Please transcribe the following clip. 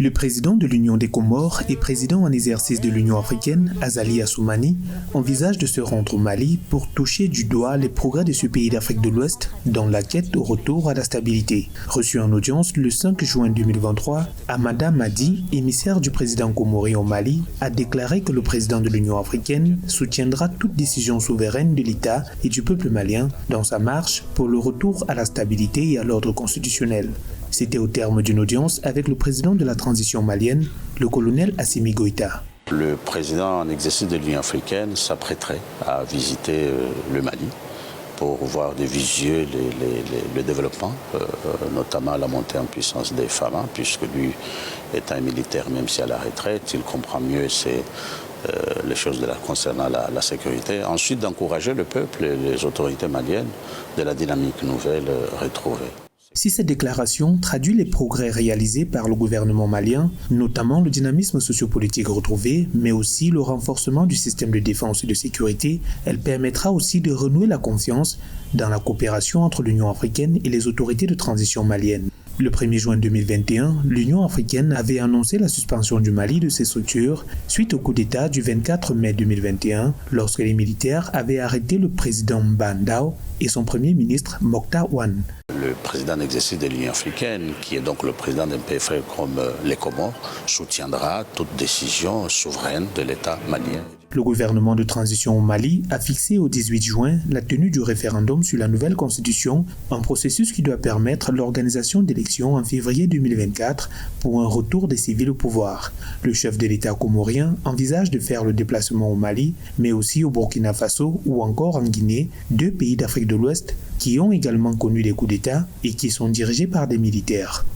Le président de l'Union des Comores et président en exercice de l'Union africaine, Azali Assoumani, envisage de se rendre au Mali pour toucher du doigt les progrès de ce pays d'Afrique de l'Ouest dans la quête au retour à la stabilité. Reçu en audience le 5 juin 2023, Amada Madi, émissaire du président comorien au Mali, a déclaré que le président de l'Union africaine soutiendra toute décision souveraine de l'État et du peuple malien dans sa marche pour le retour à la stabilité et à l'ordre constitutionnel. C'était au terme d'une audience avec le président de la transition malienne, le colonel Assimi Goïta. Le président en exercice de l'Union africaine s'apprêterait à visiter le Mali pour voir de visu yeux le développement, notamment la montée en puissance des FAMA, puisque lui est un militaire, même si à la retraite, il comprend mieux les choses concernant la sécurité. Ensuite, d'encourager le peuple et les autorités maliennes de la dynamique nouvelle retrouvée. Si cette déclaration traduit les progrès réalisés par le gouvernement malien, notamment le dynamisme sociopolitique retrouvé, mais aussi le renforcement du système de défense et de sécurité, elle permettra aussi de renouer la confiance dans la coopération entre l'Union africaine et les autorités de transition maliennes. Le 1er juin 2021, l'Union africaine avait annoncé la suspension du Mali de ses structures suite au coup d'État du 24 mai 2021, lorsque les militaires avaient arrêté le président Mbandao et son premier ministre Mokhtar Ouane. Le président en exercice de l'Union africaine, qui est donc le président d'un pays frère comme les Comores, soutiendra toute décision souveraine de l'État malien. Le gouvernement de transition au Mali a fixé au 18 juin la tenue du référendum sur la nouvelle constitution, un processus qui doit permettre l'organisation d'élections en février 2024 pour un retour des civils au pouvoir. Le chef de l'État comorien envisage de faire le déplacement au Mali, mais aussi au Burkina Faso ou encore en Guinée, deux pays d'Afrique de l'Ouest qui ont également connu des coups d'État et qui sont dirigés par des militaires.